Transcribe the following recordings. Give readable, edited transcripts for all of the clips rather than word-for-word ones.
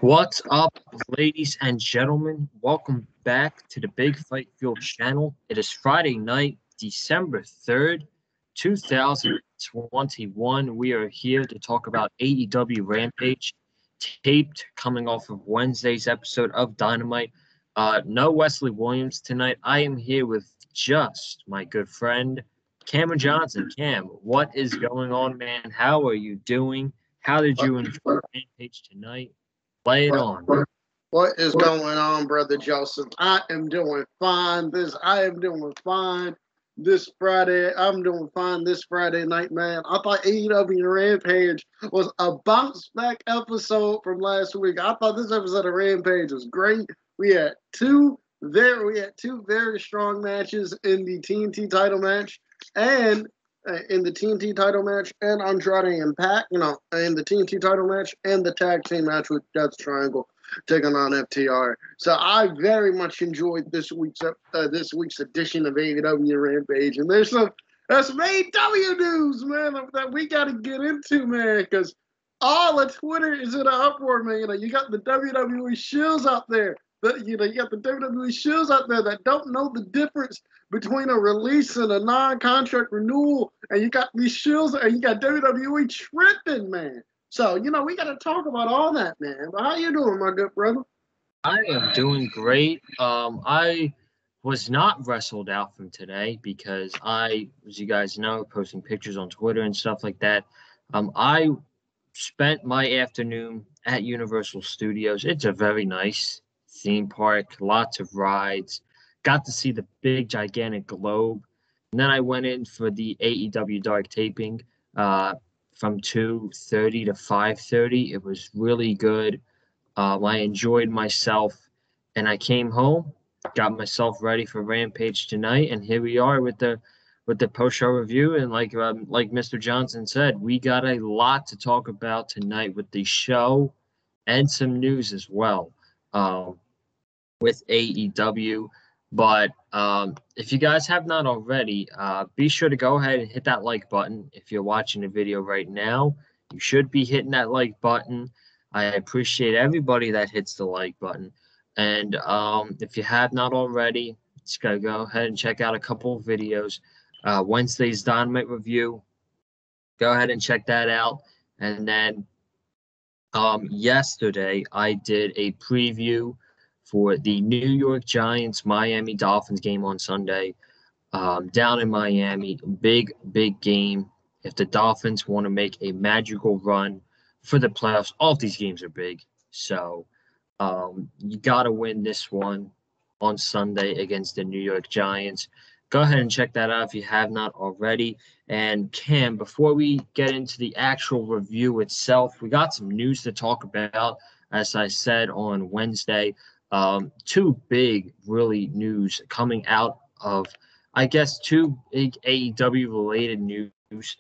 What's up, ladies and gentlemen? Welcome back to the Big Fight Field channel. It is Friday night, December 3rd, 2021. We are here to talk about AEW Rampage, taped coming off of Wednesday's episode of Dynamite. No Wesley Williams tonight. I am here with just my good friend, Cameron Johnson. Cam, what is going on, man? How are you doing? How did What, you enjoy Rampage tonight? Lay it what, on. what is going on, brother Joseph? I am doing fine. I am doing fine this Friday. I'm doing fine this Friday night, man. I thought AEW Rampage was a bounce back episode from last week. I thought this episode of Rampage was great. We had two very strong matches in the TNT title match and in the TNT title match and Andrade and Pac, in the TNT title match and the tag team match with Death Triangle taking on FTR. So I very much enjoyed this week's edition of AEW Rampage, and there's some AEW news, man, that we got to get into, man, because all of Twitter is in an uproar, man. You got the WWE shills out there. You got the WWE shills out there that don't know the difference between a release and a non-contract renewal, and you got these shills, and you got WWE tripping, man. So, we got to talk about all that, man. But how you doing, my good brother? I am doing great. I was not wrestled out from today because as you guys know, posting pictures on Twitter and stuff like that. I spent my afternoon at Universal Studios. It's a very nice theme park, lots of rides. Got to see the big, gigantic globe. And then I went in for the AEW Dark taping from 2:30 to 5:30. It was really good. I enjoyed myself, and I came home, got myself ready for Rampage tonight, and here we are with the post show review. And like Mr. Johnson said, we got a lot to talk about tonight with the show, and some news as well with AEW. But if you guys have not already, be sure to go ahead and hit that like button. If you're watching the video right now, you should be hitting that like button. I appreciate everybody that hits the like button. And if you have not already, just gotta go ahead and check out a couple of videos. Wednesday's Dynamite review. Go ahead and check that out. And then yesterday I did a preview for the New York Giants Miami Dolphins game on Sunday. Down in Miami, big game. If the Dolphins want to make a magical run for the playoffs, all of these games are big. So you got to win this one on Sunday against the New York Giants. Go ahead and check that out if you have not already. And Cam, before we get into the actual review itself, we got some news to talk about. As I said on Wednesday, two big, really news coming out of, I guess, two big AEW related news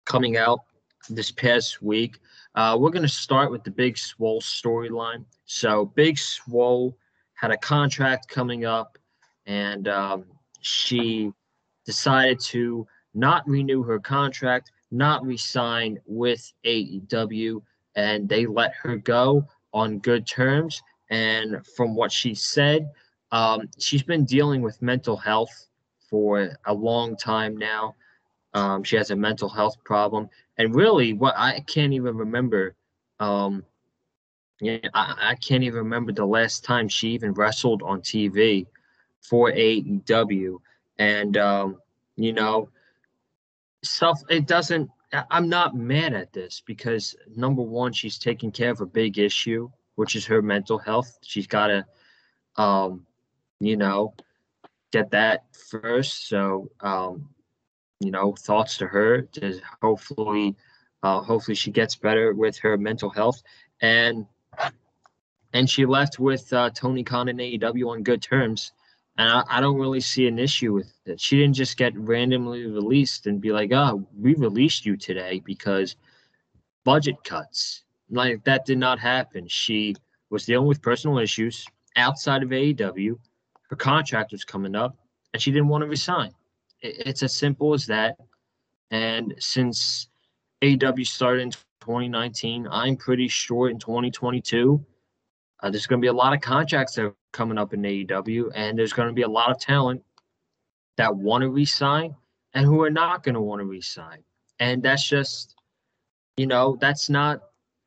coming out this past week. We're going to start with the Big Swole storyline. So Big Swole had a contract coming up, and she decided to not renew her contract, not resign with AEW, and they let her go on good terms. And from what she said, she's been dealing with mental health for a long time now. She has a mental health problem, and really, what I can't even remember. Yeah, I can't even remember the last time she even wrestled on TV for AEW, and you know, stuff. It doesn't. I'm not mad at this because number one, she's taking care of a big issue, which is her mental health. She's got to, um, you know, get that first. So, thoughts to her to hopefully she gets better with her mental health. And she left with Tony Khan and AEW on good terms. And I don't really see an issue with it. She didn't just get randomly released and be like, oh, we released you today because budget cuts. Like, that did not happen. She was dealing with personal issues outside of AEW. Her contract was coming up, and she didn't want to resign. It's as simple as that. And since AEW started in 2019. I'm pretty sure in 2022, there's going to be a lot of contracts that are coming up in AEW, and there's going to be a lot of talent that want to resign and who are not going to want to resign. And that's just, it's not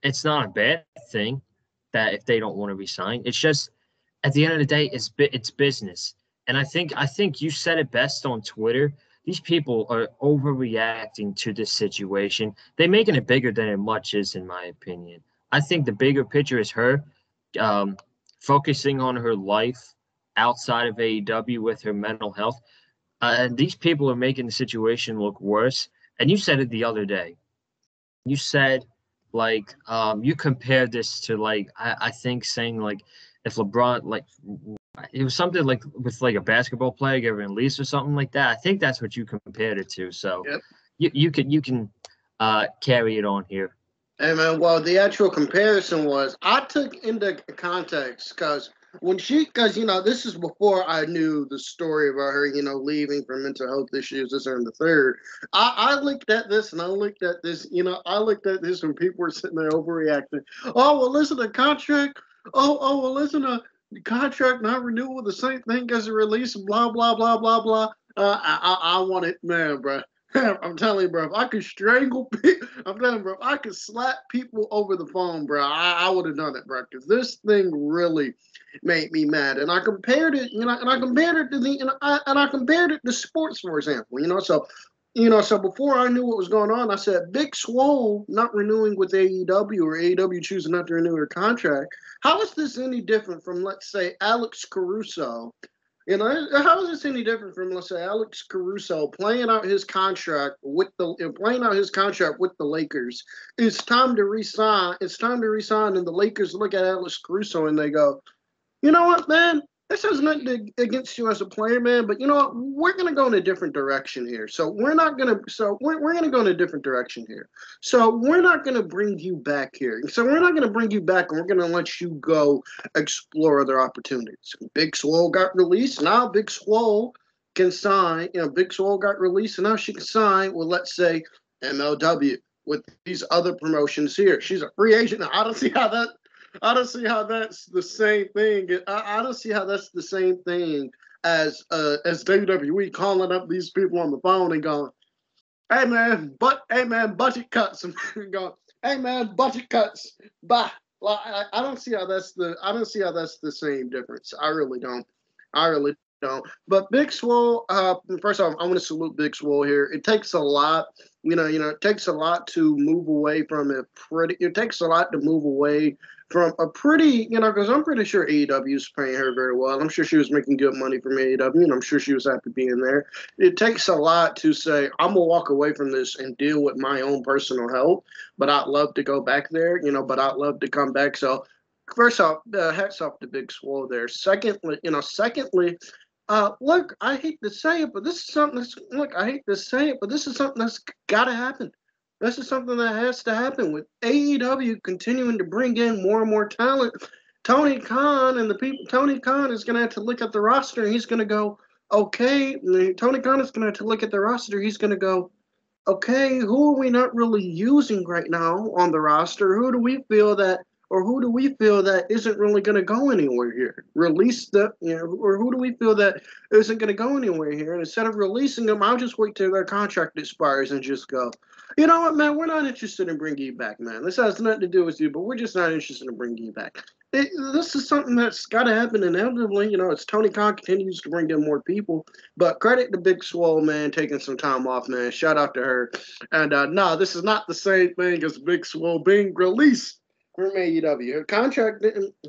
a bad thing that if they don't want to resign. It's just at the end of the day, it's business. And I think you said it best on Twitter. These people are overreacting to this situation. They're making it bigger than it much is, in my opinion. I think the bigger picture is her focusing on her life outside of AEW with her mental health. And these people are making the situation look worse. And you said it the other day. You said, like, you compared this to, like, I think saying, like, if LeBron, like, it was something like with, like, a basketball player getting released or something like that. I think that's what you compared it to. So yep. you can carry it on here. Hey, man, well, the actual comparison was I took into context because this is before I knew the story about her, leaving for mental health issues, this and the third. I looked at this and I looked at this when people were sitting there overreacting. Oh, well, listen, the contract. Oh, well, listen, the contract not renewal, the same thing as a release, blah, blah, blah, blah, blah. I want it, man, bro. I'm telling you, bro, if I could strangle people, I'm telling you, bro, if I could slap people over the phone, bro, I would have done it, bro, because this thing really made me mad. And I compared it, and I compared it to sports, for example, so before I knew what was going on, I said, Big Swole not renewing with AEW or AEW choosing not to renew her contract. How is this any different from, let's say, Alex Caruso? How is this any different from, let's say, Alex Caruso playing out his contract with the Lakers? It's time to resign. And the Lakers look at Alex Caruso and they go, you know what, man? This has nothing against you as a player, man. But you know what? We're gonna go in a different direction here. We're gonna go in a different direction here. So we're not gonna bring you back here. So we're not gonna bring you back, and we're gonna let you go explore other opportunities. Big Swole got released. Now Big Swole can sign. Big Swole got released, and now she can sign with, let's say, MLW with these other promotions here. She's a free agent now. I don't see how that's the same thing. I don't see how that's the same thing as WWE calling up these people on the phone and going, hey man, budget cuts, and going, hey man, budget cuts. Bye. Like, I don't see how that's the same difference. I really don't. But Big Swole, first off, I want to salute Big Swole here. It takes a lot, it takes a lot to move away from because I'm pretty sure AEW is paying her very well. I'm sure she was making good money from AEW, and I'm sure she was happy being there. It takes a lot to say, I'm going to walk away from this and deal with my own personal health, but I'd love to go back there, but I'd love to come back. So, first off, hats off to Big Swole there. Secondly, look, I hate to say it, but this is something that's got to happen. This is something that has to happen with AEW continuing to bring in more and more talent. Tony Khan is going to have to look at the roster, and he's going to go, okay. Tony Khan is going to have to look at the roster. He's going to go, okay, who are we not really using right now on the roster? Who do we feel that isn't really going to go anywhere here? Or who do we feel that isn't going to go anywhere here? And instead of releasing them, I'll just wait till their contract expires and just go, you know what, man, we're not interested in bringing you back, man. This has nothing to do with you, but we're just not interested in bringing you back. This is something that's got to happen inevitably. It's Tony Khan continues to bring in more people, but credit to Big Swole, man, taking some time off, man. Shout out to her. And no, this is not the same thing as Big Swole being released from AEW.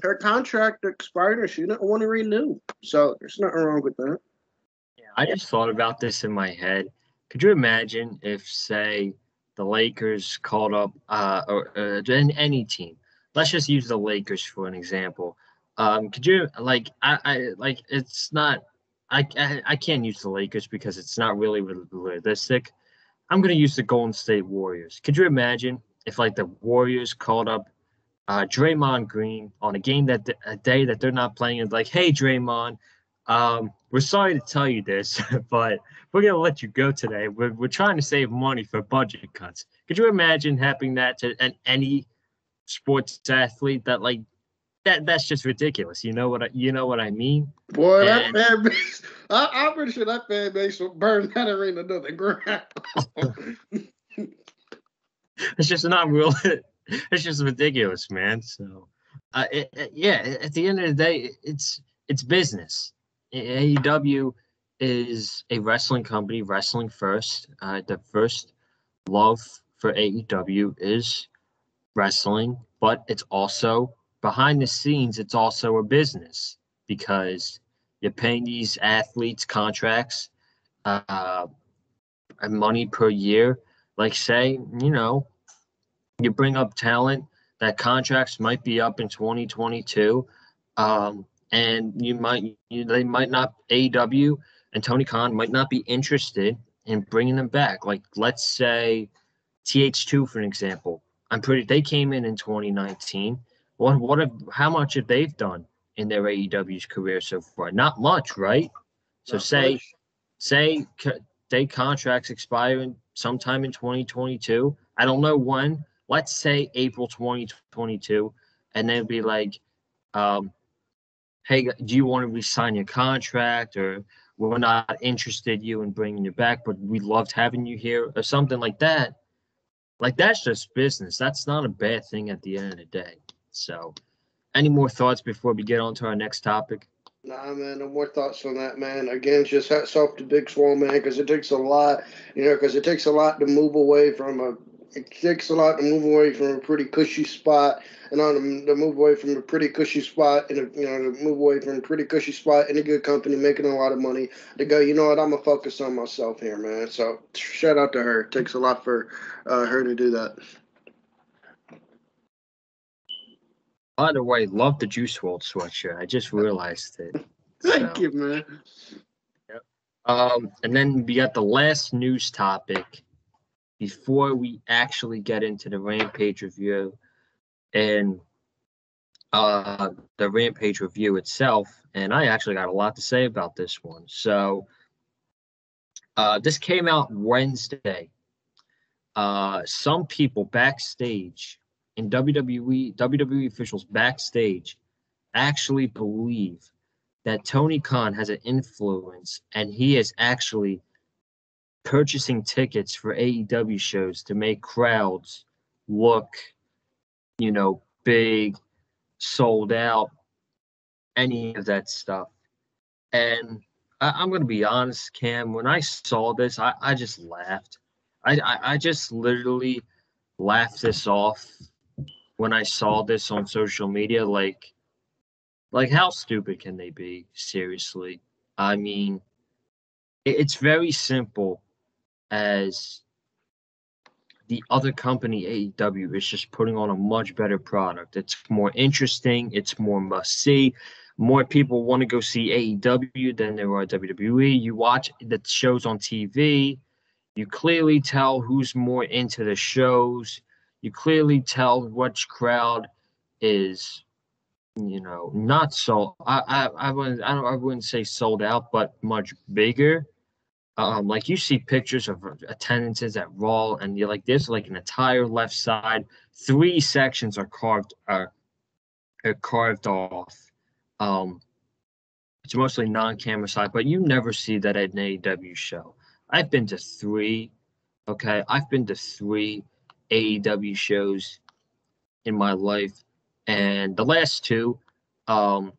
Her contract expired, and she didn't want to renew. So there's nothing wrong with that. Yeah, I just thought about this in my head. Could you imagine if, say, the Lakers called up or any team? Let's just use the Lakers for an example. Could you it's not. I can't use the Lakers because it's not really realistic. I'm gonna use the Golden State Warriors. Could you imagine if, like, the Warriors called up Draymond Green on a day that they're not playing, and like, hey Draymond, We're sorry to tell you this, but we're gonna let you go today. We're trying to save money for budget cuts. Could you imagine having that to any sports athlete that like that's just ridiculous. You know what I mean? Boy, that And fan base, I'm pretty sure that fan base will burn that arena to the ground. it's just not real. It's just ridiculous, man. So, yeah. At the end of the day, it's business. AEW is a wrestling company, wrestling first. The first love for AEW is wrestling, but it's also behind the scenes. It's also a business because you're paying these athletes contracts, uh, and money per year. Like, say, you bring up talent that contracts might be up in 2022, and they might not AEW and Tony Khan might not be interested in bringing them back. Like, let's say TH2 for an example. They came in 2019. How much have they done in their AEW's career so far? Not much, right? So Not much. say they contracts expire sometime in 2022. I don't know when. Let's say April 2022, and they'd be like, um, "Hey, do you want to resign your contract?" Or we're not interested you in bringing you back, but we loved having you here, or something like that. Like that's just business. That's not a bad thing at the end of the day. So, any more thoughts before we get on to our next topic? Nah, man, no more thoughts on that, man. Again, just hats off to Big Swole, man, because it takes a lot, because it takes a lot to move away from a pretty cushy spot, and to move away from a pretty cushy spot, and to move away from a pretty cushy spot in a good company, making a lot of money, to go, you know what, I'm gonna focus on myself here, man. So shout out to her. It takes a lot for her to do that. By the way, love the Juice World sweatshirt. I just realized it. Thank So, you, man. yep. And then we got the last news topic before we actually get into the Rampage review and the Rampage review itself. And I actually got a lot to say about this one. So, this came out Wednesday. Some people backstage in WWE officials backstage actually believe that Tony Khan has an influence and he is actually purchasing tickets for AEW shows to make crowds look, big, sold out, any of that stuff. And I'm going to be honest, Cam, when I saw this, I just laughed. I just literally laughed this off when I saw this on social media. Like how stupid can they be? Seriously. I mean, it's very simple as the other company, AEW, is just putting on a much better product. It's more interesting. It's more must see. More people want to go see AEW than there are WWE. You watch the shows on TV. You clearly tell who's more into the shows. You clearly tell which crowd is, not so. I wouldn't say sold out, but much bigger. Like you see pictures of attendances at Raw, and you're like, there's like an entire left side, three sections are carved off. Um, it's mostly non-camera side, but you never see that at an AEW show. I've been to three. Okay, I've been to three AEW shows in my life, and the last two, um,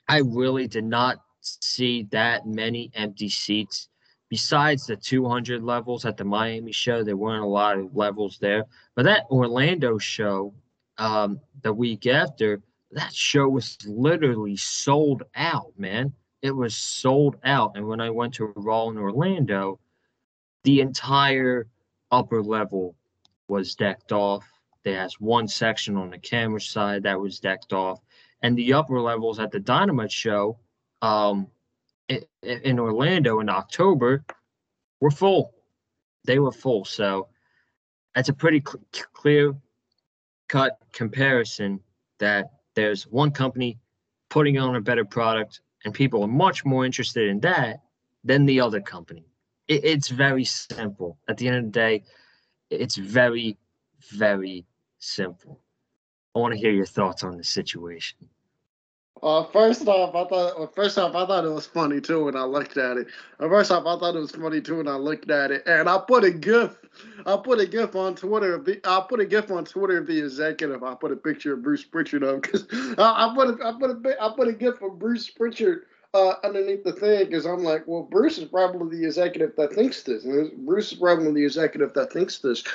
I really did not see that many empty seats. Besides the 200 levels at the Miami show, there weren't a lot of levels there. But that Orlando show, the week after, that show was literally sold out, man. It was sold out. And when I went to Raw in Orlando, the entire upper level was decked off. There's one section on the camera side that was decked off, and the upper levels at the Dynamite show, um, in Orlando in October, were full. They were full. So that's a pretty clear cut comparison that there's one company putting on a better product and people are much more interested in that than the other company. It's very simple. At the end of the day, it's very, very simple. I want to hear your thoughts on the situation. First off, I thought it was funny too when I looked at it. First off, I thought it was funny too when I looked at it, and I put a gif. I put a gif on Twitter. I put a gif on Twitter of the executive. I put a picture of Bruce Pritchard up because I put a gif of Bruce Pritchard underneath the thing because I'm like, well, Bruce is probably the executive that thinks this. And Bruce is probably the executive that thinks this.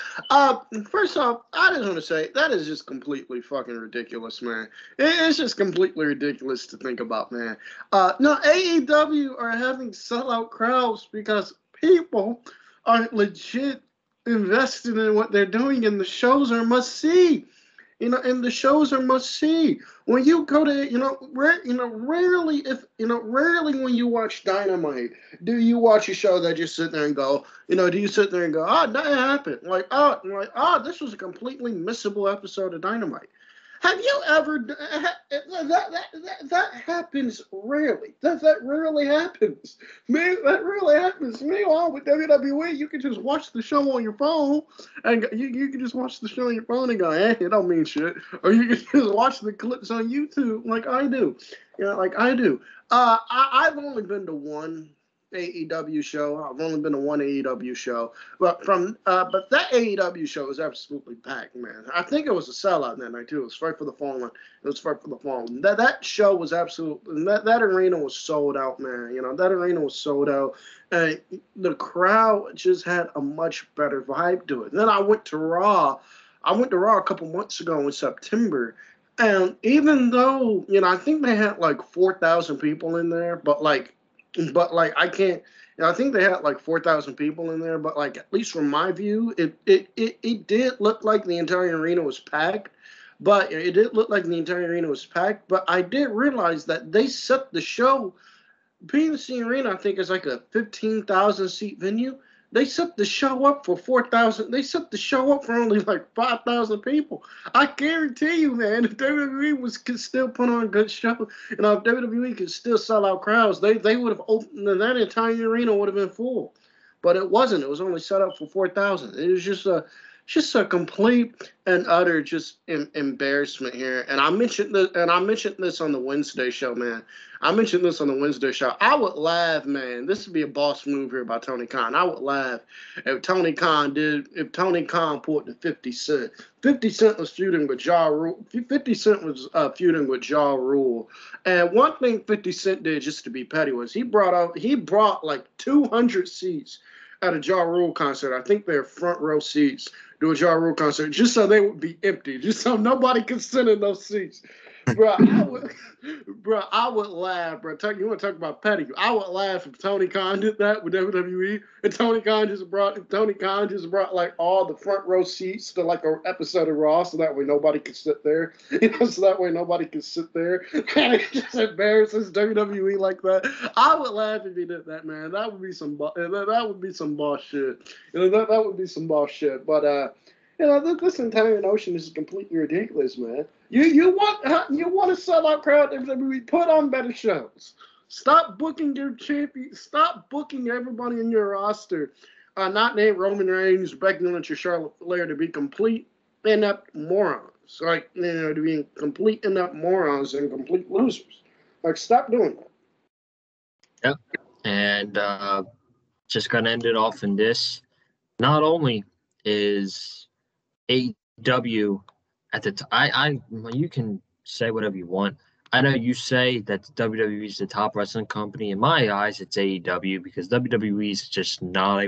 First off, I just want to say that is just completely fucking ridiculous, man. It's just completely ridiculous to think about, man. No, AEW are having sellout crowds because people are legit invested in what they're doing, and the shows are must see. And the shows are must see. When you go to, rarely when you watch Dynamite, do you watch a show that just sit there and go, do you sit there and go, oh, that happened, this was a completely missable episode of Dynamite. Have you ever that happens rarely? That rarely happens. Man, that rarely happens. Meanwhile, with WWE, you can just watch the show on your phone, and you can just watch the show on your phone and go, it don't mean shit. Or you can just watch the clips on YouTube, like I do. I've only been to one AEW show. I've only been to one AEW show, but that AEW show was absolutely packed, man. I think it was a sellout that night too. It was Fight for the Fallen. That show was absolutely that arena was sold out, man. That arena was sold out, and the crowd just had a much better vibe to it. And then I went to Raw. A couple months ago in September. And even though, I think they had like 4,000 people in there, but I can't. I think they had like 4,000 people in there, but like at least from my view, it did look like the entire arena was packed. But I did realize that they set the show. PNC Arena, I think, is like a 15,000 seat venue. They set the show up for 4,000. They set the show up for only like 5,000 people. I guarantee you, man, if WWE could still put on a good show, if WWE could still sell out crowds, they would have opened, that entire arena would have been full. But it wasn't. It was only set up for 4,000. It was just a complete and utter embarrassment here. And I mentioned this on the Wednesday show, man. I would laugh, man. This would be a boss move here by Tony Khan. I would laugh if Tony Khan pulled the 50 Cent. 50 Cent was feuding with Ja Rule. 50 Cent was feuding with Ja Rule. And one thing 50 Cent did, just to be petty, was he brought like 200 seats at a Ja Rule concert. I think they're front row seats to a Ja Rule concert, just so they would be empty, just so nobody could sit in those seats. I would laugh, bro. You want to talk about petty? I would laugh if Tony Khan did that with WWE, and Tony Khan just brought like all the front row seats to like an episode of Raw, so that way nobody could sit there. And it just embarrasses WWE like that. I would laugh if he did that, man. That would be some boss shit. That would be some boss shit. But this entire notion is completely ridiculous, man. You want to sell out crowd WWE? Put on better shows. Stop booking your champion. Stop booking everybody in your roster. Not named Roman Reigns, Becky Lynch, or Charlotte Flair to be complete inept morons. To be complete inept morons and complete losers. Stop doing that. Yep. And just gonna end it off in this. Not only is AEW at the you can say whatever you want. I know you say that WWE is the top wrestling company. In my eyes, it's AEW because WWE is just not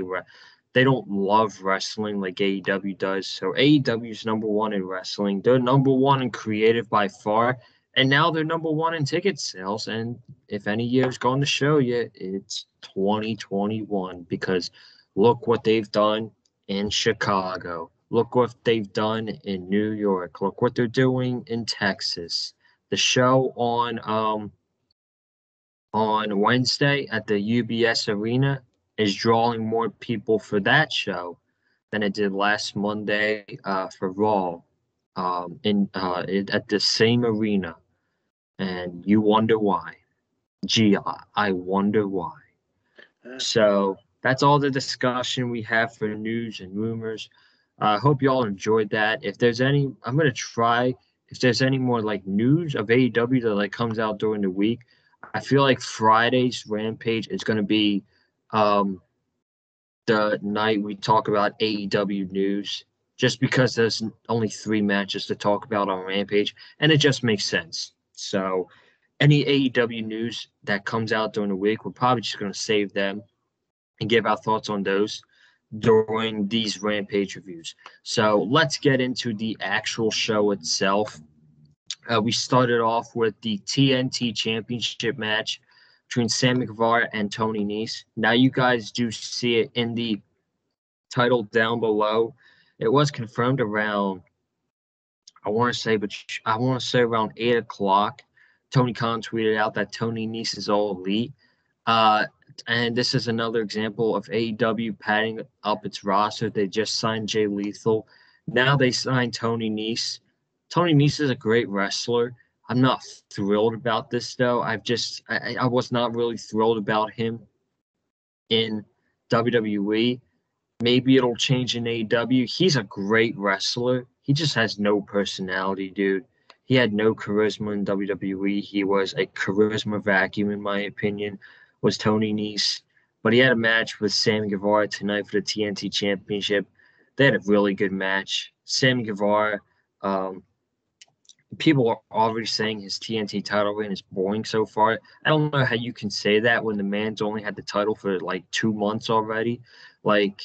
they don't love wrestling like AEW does. So AEW is number one in wrestling. They're number one in creative by far. And now they're number one in ticket sales. And if any year's going to show you, it's 2021 because look what they've done in Chicago. Look what they've done in New York. Look what they're doing in Texas. The show on Wednesday at the UBS Arena is drawing more people for that show than it did last Monday for Raw at the same arena. And you wonder why. Gee, I wonder why. So that's all the discussion we have for news and rumors. I hope you all enjoyed that. If there's any, I'm gonna try. If there's any more like news of AEW that like comes out during the week, I feel like Friday's Rampage is gonna be um, the night we talk about AEW news. Just because there's only 3 matches to talk about on Rampage, and it just makes sense. So, any AEW news that comes out during the week, we're probably just gonna save them and give our thoughts on those during these Rampage reviews. So let's get into the actual show itself. We started off with the TNT Championship match between Sammy Guevara and Tony Nese. Now you guys do see it in the title down below. It was confirmed around, I want to say around 8 o'clock. Tony Khan tweeted out that Tony Nese is all elite. Uh, and this is another example of AEW padding up its roster. They just signed Jay Lethal. Now they signed Tony Nese. Tony Nese is a great wrestler. I'm not thrilled about this though. I was not really thrilled about him in WWE. Maybe it'll change in AEW. He's a great wrestler. He just has no personality, dude. He had no charisma in WWE. He was a charisma vacuum, in my opinion, was Tony Nese. But he had a match with Sammy Guevara tonight for the TNT Championship. They had a really good match. Sammy Guevara, um, people are already saying his TNT title reign is boring so far. I don't know how you can say that when the man's only had the title for like 2 months already. Like,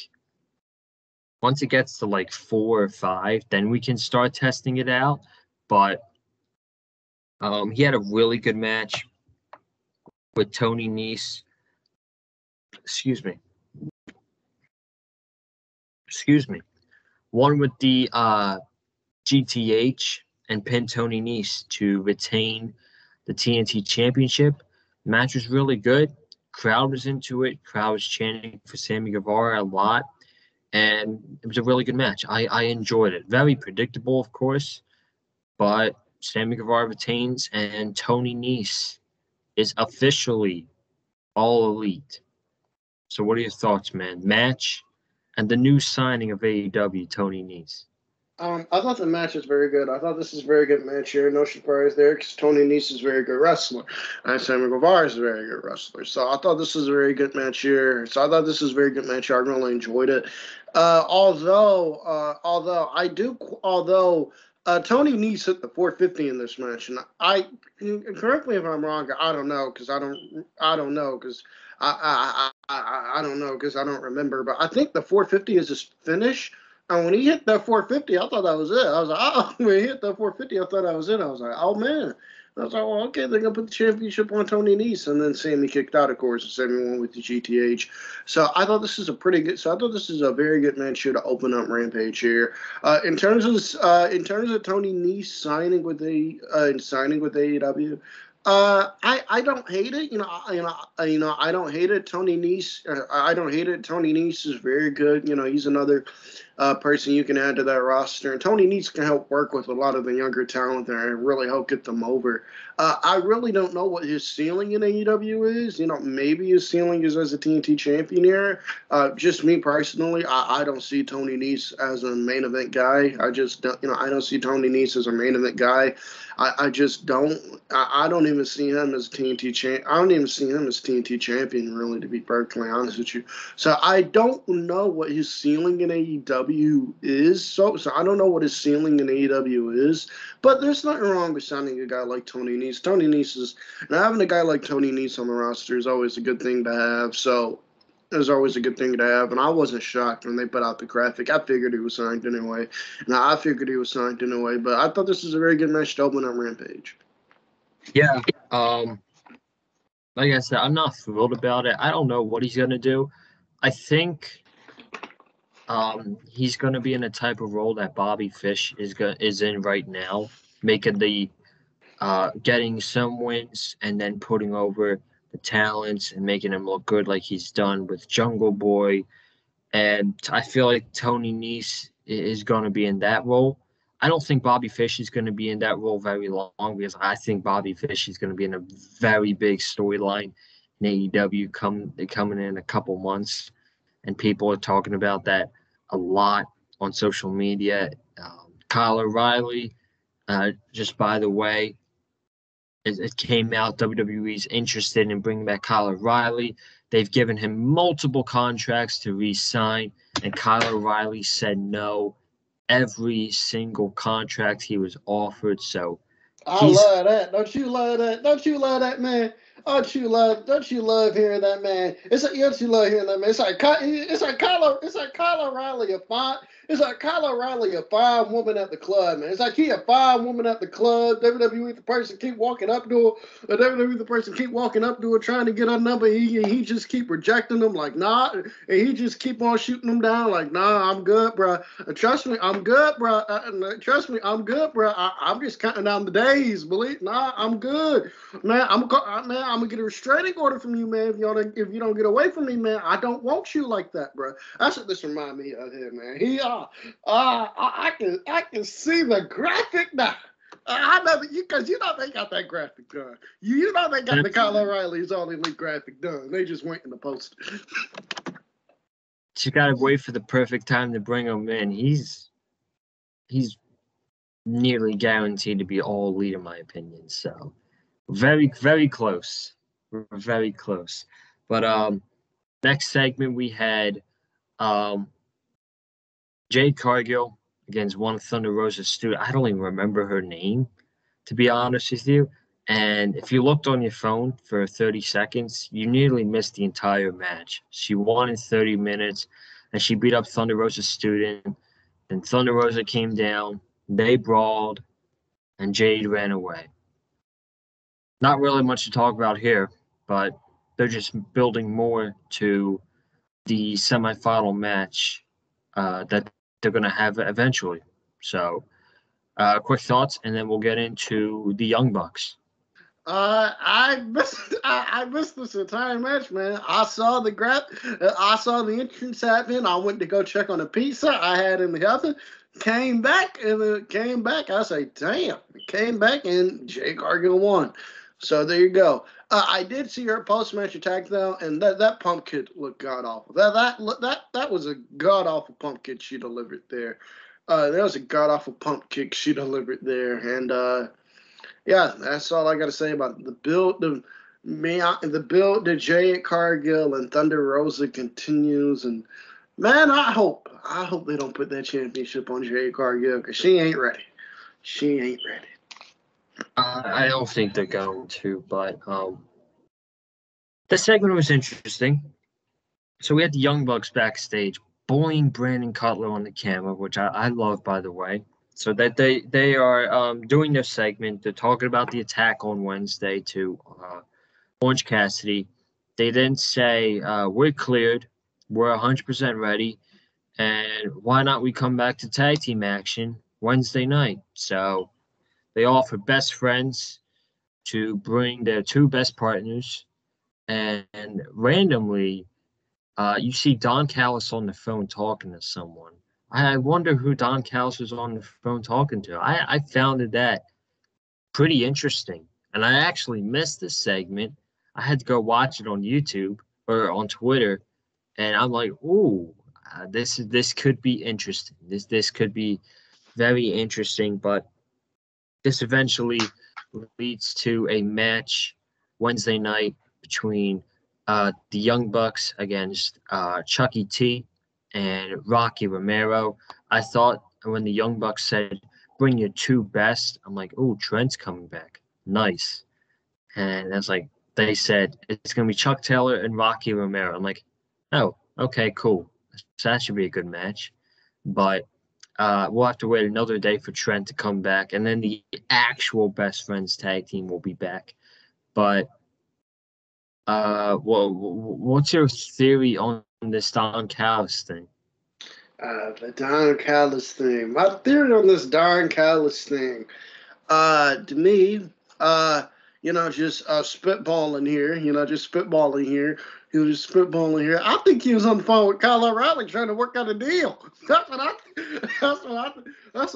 once it gets to like 4 or 5, then we can start testing it out. But he had a really good match with Tony Nese. Excuse me. Excuse me. One with the GTH and pinned Tony Nese to retain the TNT Championship. Match was really good. Crowd was into it. Crowd was chanting for Sammy Guevara a lot. And it was a really good match. I enjoyed it. Very predictable, of course, but Sammy Guevara retains, and Tony Nese is officially all elite. So, what are your thoughts, man? Match and the new signing of AEW, Tony Nese. I thought the match was very good. I thought this is a very good match here. No surprise there because Tony Nese is a very good wrestler. And Sammy Guevara is a very good wrestler. So I thought this was a very good match here. So I thought this was a very good match here. I really enjoyed it. Although Tony Nese hit the 450 in this match, and I correct me if I'm wrong. I don't know because I don't know because I don't remember. But I think the 450 is his finish. And when he hit that 450, I thought that was it. I was like, oh, when he hit that 450, I thought that was it. I was like, oh, man. I was like, well, okay, they're going to put the championship on Tony Nese. And then Sammy kicked out, of course, and Sammy won with the GTH. So I thought this is a very good match here to open up Rampage here. In terms of Tony Nese signing with AEW, I don't hate it. I don't hate it. Tony Nese, I don't hate it. Tony Nese is very good. He's another person you can add to that roster. And Tony Nese can help work with a lot of the younger talent there and really help get them over. I really don't know what his ceiling in AEW is. Maybe his ceiling is as a TNT champion here. Just me personally, I don't see Tony Nese as a main event guy. I just don't, I don't see Tony Nese as a main event guy. I just don't. I don't even see him as TNT champ. I don't even see him as TNT champion, really, to be perfectly honest with you. So I don't know what his ceiling in AEW is. So I don't know what his ceiling in AEW is. But there's nothing wrong with signing a guy like Tony Nese. Tony Nese is, and having a guy like Tony Nese on the roster is always a good thing to have. So it's always a good thing to have, and I wasn't shocked when they put out the graphic. I figured he was signed anyway. But I thought this was a very good match to open up Rampage. Yeah, like I said, I'm not thrilled about it. I don't know what he's gonna do. I think he's gonna be in a type of role that Bobby Fish is in right now, making the getting some wins and then putting over the talents and making him look good like he's done with Jungle Boy. And I feel like Tony Nese is going to be in that role. I don't think Bobby Fish is going to be in that role very long because I think Bobby Fish is going to be in a very big storyline in AEW coming in a couple months, and people are talking about that a lot on social media. Kyle O'Reilly, just by the way, it came out WWE's interested in bringing back Kyle O'Reilly. They've given him multiple contracts to re-sign, and Kyle O'Reilly said no every single contract he was offered. So I love that. Don't you love that? Don't you love that, man? Don't you love hearing that, man? Don't you love hearing that, man? It's like Kyle O'Reilly a fine. It's like Kyle O'Reilly a fine woman at the club, man. It's like he a fine woman at the club. WWE the person keep walking up to her. WWE the person keep walking up to her trying to get her number. He just keep rejecting them like nah, and he just keep on shooting them down like nah. I'm good, bro. Trust me, I'm good, bro. Trust me, I'm good, bro. I'm just counting down the days. Believe nah, I'm good, man. I'm gonna get a restraining order from you, man. If you don't get away from me, man, I don't want you like that, bro. That's what this remind me of here, man. I can see the graphic now. I know that because you know they got that graphic done. You know they got the Kyle O'Reilly's All Elite graphic done. They just went in the post. You gotta wait for the perfect time to bring him in. He's nearly guaranteed to be All Elite in my opinion. So very, very close. We're very close. But next segment we had Jade Cargill against one of Thunder Rosa's students. I don't even remember her name, to be honest with you. And if you looked on your phone for 30 seconds, you nearly missed the entire match. She won in 30 minutes, and she beat up Thunder Rosa's student. Then Thunder Rosa came down, they brawled, and Jade ran away. Not really much to talk about here, but they're just building more to the semifinal match that they're going to have eventually. So, quick thoughts, and then we'll get into the Young Bucks. I missed this entire match, man. I saw the entrance happen. I went to go check on the pizza I had in the oven. Came back. I say, damn. Came back and Jade Cargill won. So there you go. I did see her post-match attack though, and that pump kick looked god awful. That was a god awful pump kick she delivered there. That was a god awful pump kick she delivered there, and yeah, that's all I got to say about the build. The build to Jade Cargill and Thunder Rosa continues, and man, I hope they don't put that championship on Jade Cargill because she ain't ready. She ain't ready. I don't think they're going to, but the segment was interesting. So we had the Young Bucks backstage bullying Brandon Cutler on the camera, which I love, by the way. So that they are doing their segment. They're talking about the attack on Wednesday to Orange Cassidy. They then say, we're cleared. We're 100% ready. And why not we come back to tag team action Wednesday night? So they offer best friends to bring their two best partners. And randomly, you see Don Callis on the phone talking to someone. I wonder who Don Callis was on the phone talking to. I found that pretty interesting. And I actually missed this segment. I had to go watch it on YouTube or on Twitter. And I'm like, ooh, this could be interesting. This could be very interesting. But this eventually leads to a match Wednesday night between the Young Bucks against Chucky T and Rocky Romero. I thought when the Young Bucks said, bring your two best, I'm like, oh, Trent's coming back. Nice. And that's like, they said, it's going to be Chuck Taylor and Rocky Romero. I'm like, oh, okay, cool. So that should be a good match. But we'll have to wait another day for Trent to come back. And then the actual Best Friends tag team will be back. But what's your theory on this Don Callis thing? The Don Callis thing. My theory on this Don Callis thing, to me, just spitballing here. He was just spitballing here. I think he was on the phone with Kyle O'Reilly trying to work out a deal. That's what I think, man. That's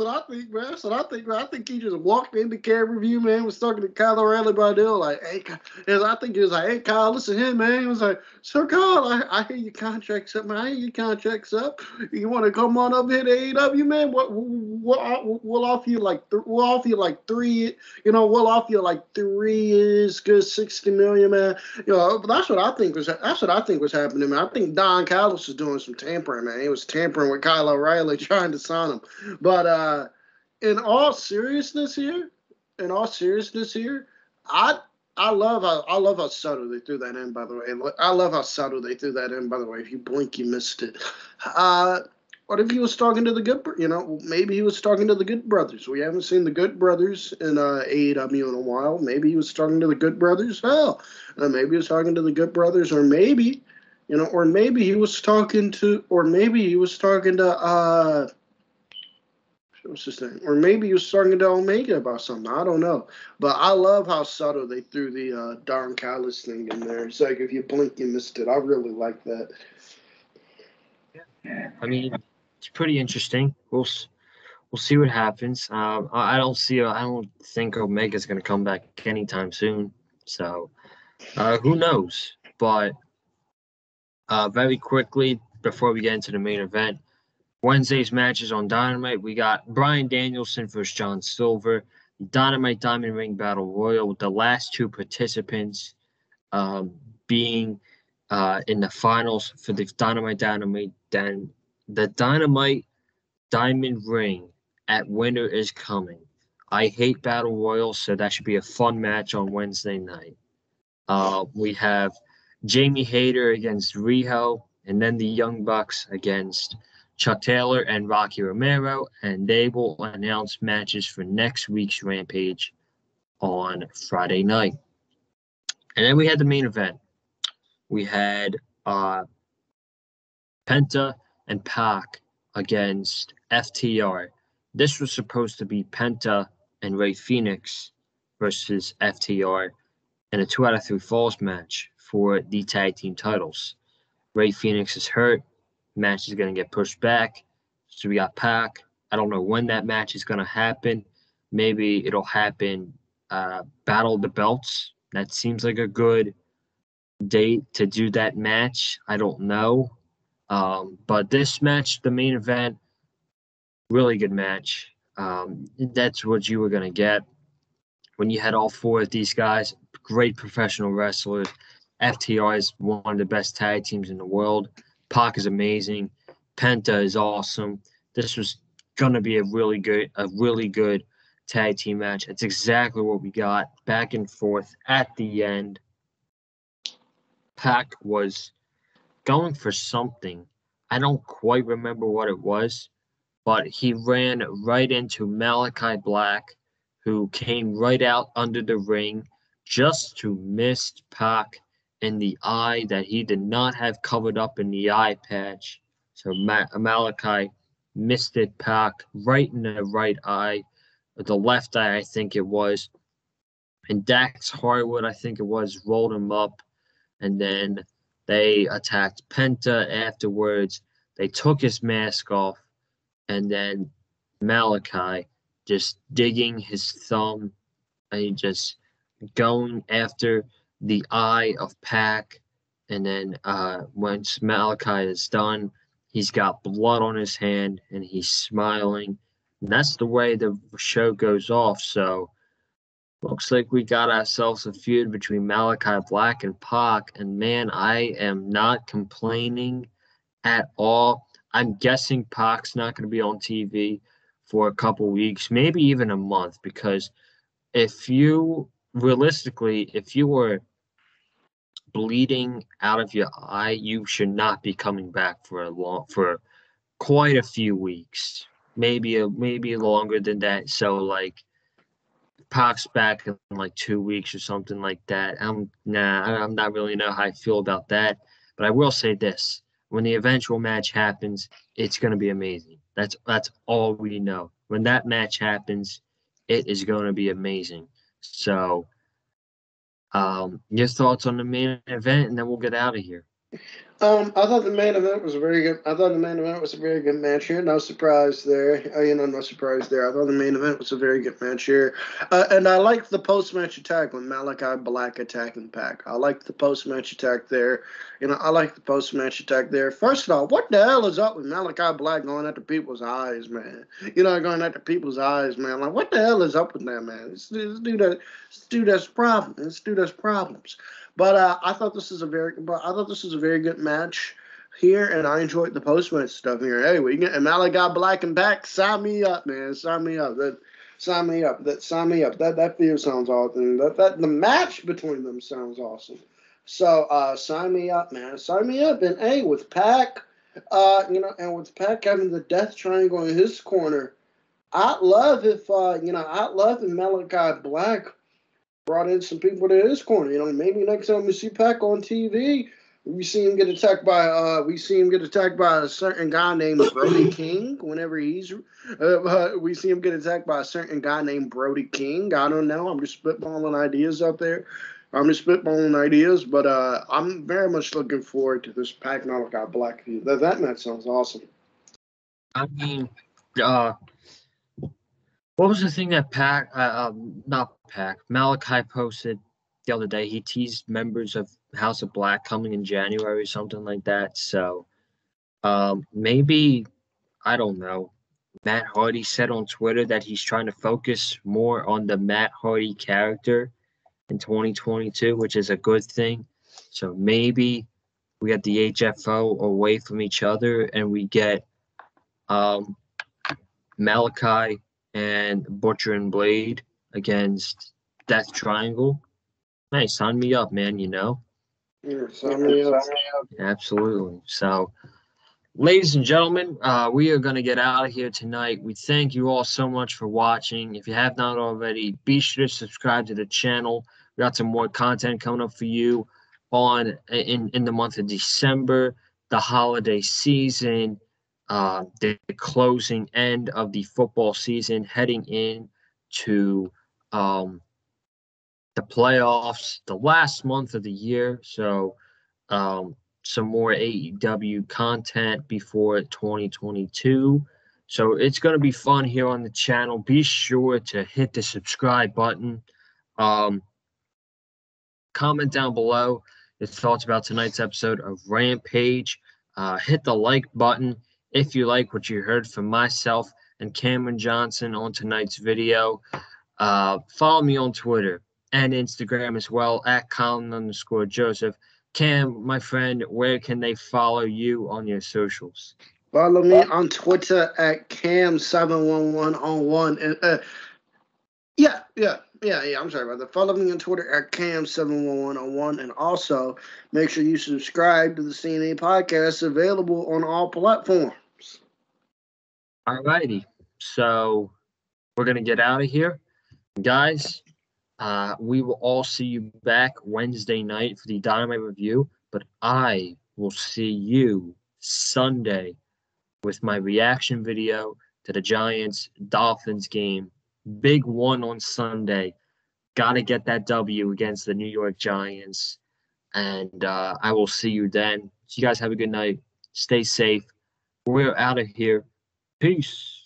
what I think, man. I think he just walked into camera review, man, was talking to Kyle O'Reilly about a deal. Like, hey, I think he was like, hey, Kyle, listen here, man. He was like, so, Kyle, I hear your contract's up, man. I hear your contract's up. You want to come on up here to AEW, man? We'll offer you like we'll offer you like 3, we'll offer you like 3 years, good $60 million, man. That's what I think was happening, man. I think Don Callis was doing some tampering, man. He was tampering with Kyle O'Reilly trying to sign him. But in all seriousness here, I love how subtle they threw that in, by the way. I love how subtle they threw that in, by the way. If you blink, you missed it. What if he was talking to the Good, maybe he was talking to the Good Brothers. We haven't seen the Good Brothers in AEW in a while. Maybe he was talking to the Good Brothers. Hell, maybe he was talking to the Good Brothers, or maybe he was talking to, what's his name? Or maybe he was talking to Omega about something. I don't know. But I love how subtle they threw the Don Callis thing in there. It's like if you blink, you missed it. I really like that. Yeah. I mean, it's pretty interesting. We'll see what happens. I don't think Omega's going to come back anytime soon. So who knows? But very quickly before we get into the main event, Wednesday's matches on Dynamite. We got Bryan Danielson versus John Silver, Dynamite Diamond Ring Battle Royal, with the last 2 participants being in the finals for the Dynamite Diamond Ring at Winter is Coming. I hate Battle Royals, so that should be a fun match on Wednesday night. We have Jamie Hayter against Riho, and then the Young Bucks against Chuck Taylor and Rocky Romero, and they will announce matches for next week's Rampage on Friday night. And then we had the main event. We had Penta and Pac against FTR. This was supposed to be Penta and Rey Fenix versus FTR in a 2 out of 3 falls match for the tag team titles. Rey Fenix is hurt. Match is going to get pushed back. So we got Pac. I don't know when that match is going to happen. Maybe it'll happen Battle of the Belts. That seems like a good date to do that match. I don't know. But this match, the main event, really good match. That's what you were going to get when you had all 4 of these guys. Great professional wrestlers. FTR is one of the best tag teams in the world. Pac is amazing. Penta is awesome. This was going to be a really good tag team match. It's exactly what we got. Back and forth at the end. Pac was going for something. I don't quite remember what it was, but he ran right into Malachi Black, who came right out under the ring just to miss Pac in the eye that he did not have covered up in the eye patch. So Malachi missed it Pac right in the right eye, the left eye, I think it was. And Dax Harwood, I think it was, rolled him up. And then they attacked Penta afterwards. They took his mask off. And then Malachi just digging his thumb and just going after the eye of Pac. And then once Malachi is done, he's got blood on his hand and he's smiling. And that's the way the show goes off. So looks like we got ourselves a feud between Malachi Black and Pac. And man, I am not complaining at all. I'm guessing Pac's not going to be on TV for a couple weeks, maybe even a month, because if you were bleeding out of your eye, you should not be coming back for quite a few weeks, maybe longer than that. So like Pac's back in like 2 weeks or something like that. I'm not really know how I feel about that, but I will say this: when the eventual match happens, it's going to be amazing. That's all we know. When that match happens, it is going to be amazing. So, your thoughts on the main event, and then we'll get out of here. I thought the main event was very good. I thought the main event was a very good match here. No surprise there. No surprise there. I thought the main event was a very good match here. And I liked the post-match attack when Malachi Black attacking Pac. I liked the post-match attack there. I like the post-match attack there. First of all, what the hell is up with Malachi Black going after people's eyes, man? Going after people's eyes, man. Like, what the hell is up with that, man? This dude has problems. This dude has problems. But I thought this is a very good match here, and I enjoyed the post match stuff here. Hey, we get Malachi Black and back. Sign me up, man. Sign me up. Sign me up. Sign me up. That feud sounds awesome. The match between them sounds awesome. So sign me up, man. Sign me up. And hey, with Pac, and with Pac having the Death Triangle in his corner, I'd love if Malachi Black brought in some people to his corner. Maybe next time we see Pac on TV, we see him get attacked by a certain guy named Brody King. Whenever we see him get attacked by a certain guy named Brody King. I don't know. I'm just spitballing ideas out there. But I'm very much looking forward to this Pac Malachi Black feud. That match sounds awesome. I mean, what was the thing that Malachi posted the other day? He teased members of House of Black coming in January or something like that. So maybe, I don't know. Matt Hardy said on Twitter that he's trying to focus more on the Matt Hardy character in 2022, which is a good thing. So maybe we get the HFO away from each other and we get Malachi and Butcher and Blade against Death Triangle. Nice, sign me up, man, Yeah, sign me up. Absolutely. So, ladies and gentlemen, we are going to get out of here tonight. We thank you all so much for watching. If you have not already, be sure to subscribe to the channel. We got some more content coming up for you in the month of December, the holiday season, the closing end of the football season, heading in to the playoffs, the last month of the year. So some more AEW content before 2022. So it's going to be fun here on the channel. Be sure to hit the subscribe button. Comment down below your thoughts about tonight's episode of Rampage. Hit the like button if you like what you heard from myself and Cameron Johnson on tonight's video. Follow me on Twitter and Instagram as well at Colin_Joseph. Cam, my friend, where can they follow you on your socials? Follow me on Twitter at Cam711 on one. And yeah. I'm sorry about that. Follow me on Twitter at Cam711 on one, and also make sure you subscribe to the CNA podcast, available on all platforms. All righty, so we're gonna get out of here, guys. We will all see you back Wednesday night for the Dynamite review, but I will see you Sunday with my reaction video to the Giants-Dolphins game. Big one on Sunday. Got to get that W against the New York Giants. And I will see you then. So you guys have a good night. Stay safe. We're out of here. Peace.